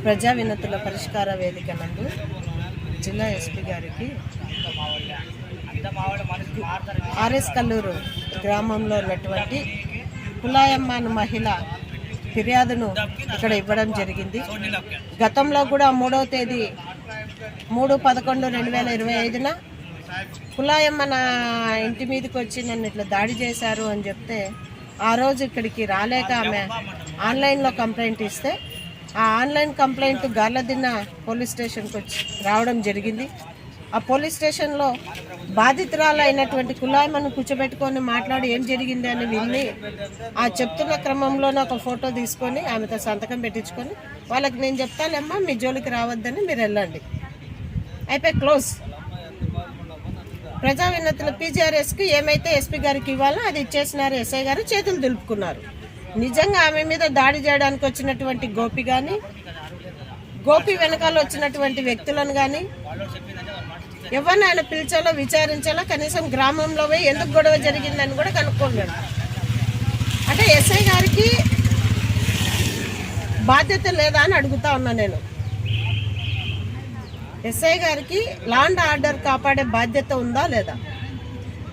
ప్రజా వినతుల పరిష్కార వేదిక నందు జిల్లా ఎస్పీ గారికి ఆర్ఎస్ కల్లూరు గ్రామంలో ఉన్నటువంటి కులాయమ్మ మహిళ ఫిర్యాదును ఇక్కడ ఇవ్వడం జరిగింది. గతంలో కూడా 3వ తేదీ 3/11/2025న కులాయమ్మ నా ఇంటి మీదకి వచ్చి నన్ను ఇట్లా దాడి చేశారు అని చెప్తే ఆ రోజు ఇక్కడికి రాలేక ఆమె ఆన్లైన్లో కంప్లైంట్ ఇస్తే ఆ ఆన్లైన్ కంప్లైంట్ గార్లదిన్న పోలీస్ స్టేషన్కి వచ్చి రావడం జరిగింది. ఆ పోలీస్ స్టేషన్లో బాధితురాలు అయినటువంటి కులాయమ్మను కూర్చోబెట్టుకొని మాట్లాడి ఏం జరిగింది అని విని ఆ చెప్తున్న క్రమంలోనే ఒక ఫోటో తీసుకొని ఆమెతో సంతకం పెట్టించుకొని వాళ్ళకి నేను చెప్తానమ్మా మీ జోలికి రావద్దని మీరు వెళ్ళండి అయిపోయి క్లోజ్. ప్రజా వినతుల పీజీఆర్ఎస్కి ఏమైతే ఎస్పీ గారికి ఇవ్వాలో అది ఇచ్చేసినారు. ఎస్ఐ గారు చేతులు దులుపుకున్నారు. నిజంగా ఆమె మీద దాడి చేయడానికి వచ్చినటువంటి గోపి కానీ గోపి వెనకాల వచ్చినటువంటి వ్యక్తులను కానీ ఎవరిని ఆయన పిలిచాలో విచారించాలో కనీసం గ్రామంలో పోయి ఎందుకు గొడవ జరిగిందని కూడా కనుక్కోలేడు. అంటే ఎస్ఐ గారికి బాధ్యత లేదా అని అడుగుతా ఉన్నా నేను. ఎస్ఐ గారికి లా అండ్ ఆర్డర్ కాపాడే బాధ్యత ఉందా లేదా?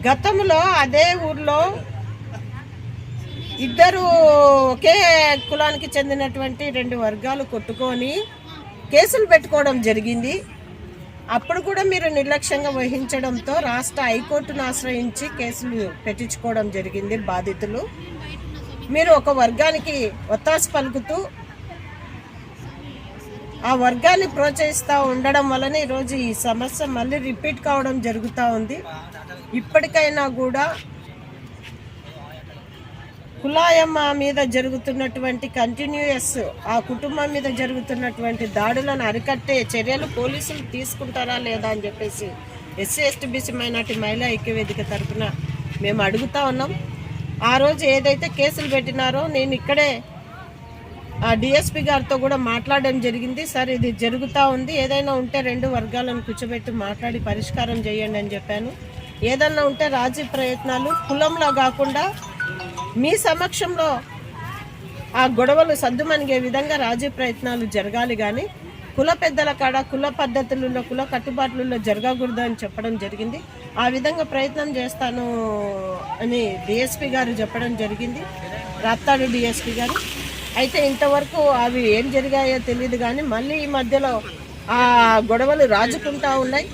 గతంలో అదే ఊర్లో ఇద్దరు ఒకే కులానికి చెందినటువంటి 2 వర్గాలు కొట్టుకొని కేసులు పెట్టుకోవడం జరిగింది. అప్పుడు కూడా మీరు నిర్లక్ష్యంగా వహించడంతో రాష్ట్ర హైకోర్టును ఆశ్రయించి కేసులు పెట్టించుకోవడం జరిగింది. బాధితులు మీరు ఒక వర్గానికి ఒత్తాసు పలుకుతూ ఆ వర్గాన్ని ప్రోత్సహిస్తూ ఉండడం వలన ఈరోజు ఈ సమస్య మళ్ళీ రిపీట్ కావడం జరుగుతూ ఉంది. ఇప్పటికైనా కూడా కులాయమ్మ మీద జరుగుతున్నటువంటి కంటిన్యూయస్ ఆ కుటుంబం మీద జరుగుతున్నటువంటి దాడులను అరికట్టే చర్యలు పోలీసులు తీసుకుంటారా లేదా అని చెప్పేసి ఎస్సీ ఎస్టీ బీసీ మైనార్టీ మహిళా ఐక్యవేదిక తరఫున మేము అడుగుతా ఉన్నాం. ఆ రోజు ఏదైతే కేసులు పెట్టినారో నేను ఇక్కడే ఆ డిఎస్పీ గారితో కూడా మాట్లాడడం జరిగింది. సార్ ఇది జరుగుతూ ఉంది, ఏదైనా ఉంటే 2 వర్గాలను కూర్చోబెట్టి మాట్లాడి పరిష్కారం చేయండి అని చెప్పాను. ఏదన్నా ఉంటే రాజీ ప్రయత్నాలు కులంలో కాకుండా మీ సమక్షంలో ఆ గొడవలు సద్దుమణిగే విధంగా రాజీ ప్రయత్నాలు జరగాలి కానీ కుల పెద్దల కాడ కుల పద్ధతులలో కుల కట్టుబాట్లలో జరగకూడదు అని చెప్పడం జరిగింది. ఆ విధంగా ప్రయత్నం చేస్తాను అని డిఎస్పీ గారు చెప్పడం జరిగింది, రాప్తాడు డిఎస్పీ గారు. అయితే ఇంతవరకు అవి ఏం జరిగాయో తెలియదు కానీ మళ్ళీ ఈ మధ్యలో ఆ గొడవలు రాజుకుంటూ ఉన్నాయి.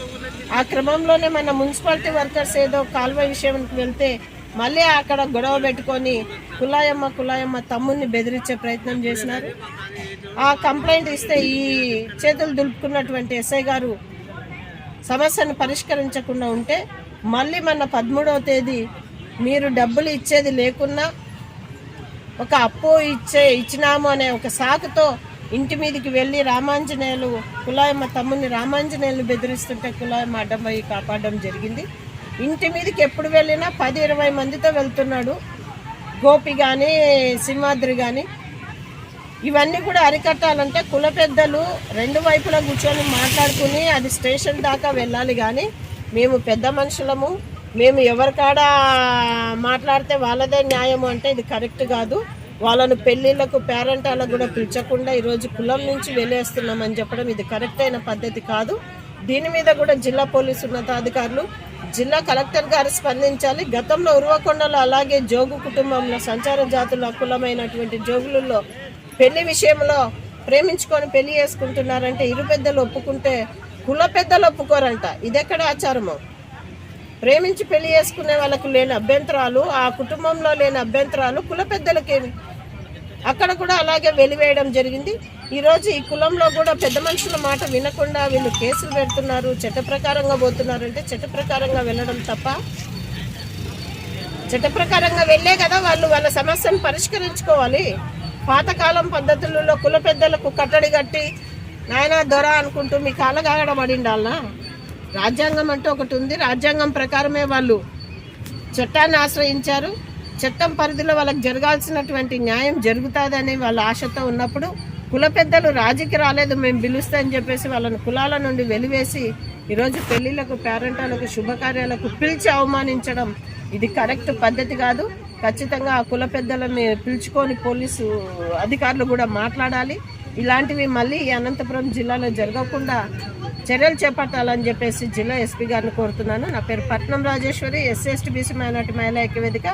ఆ క్రమంలోనే మన మున్సిపాలిటీ వర్కర్స్ ఏదో కాలువ విషయానికి వెళ్తే మళ్ళీ అక్కడ గొడవ పెట్టుకొని కులాయమ్మ తమ్ముడిని బెదిరించే ప్రయత్నం చేసినారు. ఆ కంప్లైంట్ ఇస్తే ఈ చేతులు దులుపుకున్నటువంటి ఎస్ఐ గారు సమస్యను పరిష్కరించకుండా ఉంటే మళ్ళీ మన 13వ తేదీ మీరు డబ్బులు ఇచ్చేది లేకున్నా ఒక అప్పు ఇచ్చినాము అనే ఒక సాకుతో ఇంటి మీదకి వెళ్ళి రామాంజనేయులు కులాయమ్మ తమ్ముని రామాంజనేయులు బెదిరిస్తుంటే కులాయమ్మ అడ్డంపోయి కాపాడడం జరిగింది. ఇంటి మీదకి ఎప్పుడు వెళ్ళినా 10-20 మందితో వెళ్తున్నాడు గోపి కానీ సింహాద్రి కానీ. ఇవన్నీ కూడా అరికట్టాలంటే కుల పెద్దలు 2 వైపులా కూర్చొని మాట్లాడుకుని అది స్టేషన్ దాకా వెళ్ళాలి కానీ మేము పెద్ద మనుషులము మేము ఎవరికాడ మాట్లాడితే వాళ్ళదే న్యాయము అంటే ఇది కరెక్ట్ కాదు. వాళ్ళను పెళ్ళిళ్ళకు పేరెంటాలకు కూడా పిలిచకుండా ఈరోజు కులం నుంచి వెళ్ళేస్తున్నామని చెప్పడం ఇది కరెక్ట్ అయిన పద్ధతి కాదు. దీని మీద కూడా జిల్లా పోలీసు ఉన్నతాధికారులు జిల్లా కలెక్టర్ గారు స్పందించాలి. గతంలో ఉరువకొండలో అలాగే జోగు కుటుంబంలో సంచార జాతుల కులమైనటువంటి జోగులలో పెళ్లి విషయంలో ప్రేమించుకొని పెళ్లి చేసుకుంటున్నారంటే ఇరు పెద్దలు ఒప్పుకుంటే కుల పెద్దలు ఒప్పుకోరంట. ఇదెక్కడ ఆచారమో? ప్రేమించి పెళ్లి చేసుకునే వాళ్ళకు లేని అభ్యంతరాలు ఆ కుటుంబంలో లేని అభ్యంతరాలు కుల పెద్దలకేమి? అక్కడ కూడా అలాగే వెలివేయడం జరిగింది. ఈరోజు ఈ కులంలో కూడా పెద్ద మనుషుల మాట వినకుండా వీళ్ళు కేసులు పెడుతున్నారు, చట్ట ప్రకారంగా పోతున్నారంటే చట్ట ప్రకారంగా వెళ్ళడం తప్ప చట్ట ప్రకారంగా వెళ్ళే కదా వాళ్ళు వాళ్ళ సమస్యను పరిష్కరించుకోవాలి. పాతకాలం పద్ధతులలో కుల పెద్దలకు కట్టడి కట్టి నాయన దొర అనుకుంటూ మీ కాళ్ళ కాగడం పడిండాలనా? రాజ్యాంగం అంటే ఒకటి ఉంది, రాజ్యాంగం ప్రకారమే వాళ్ళు చట్టాన్ని ఆశ్రయించారు. చట్టం పరిధిలో వాళ్ళకి జరగాల్సినటువంటి న్యాయం జరుగుతుందని వాళ్ళ ఆశతో ఉన్నప్పుడు కుల పెద్దలు రాజీకి రాలేదు మేము పిలుస్తామని చెప్పేసి వాళ్ళని కులాల నుండి వెలివేసి ఈరోజు పెళ్లిళ్లకు పేరెంటాలకు శుభకార్యాలకు పిలిచి అవమానించడం ఇది కరెక్ట్ పద్ధతి కాదు. ఖచ్చితంగా ఆ కుల పెద్దలని పిలుచుకొని పోలీసు అధికారులు కూడా మాట్లాడాలి. ఇలాంటివి మళ్ళీ ఈ అనంతపురం జిల్లాలో జరగకుండా చర్యలు చేపట్టాలని చెప్పేసి జిల్లా ఎస్పీ గారిని కోరుతున్నాను. నా పేరు పట్నం Rajeshwari, SC ST BC minority మహిళా ఐక్యవేదిక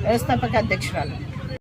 వ్యవస్థాపక అధ్యక్షురాలు.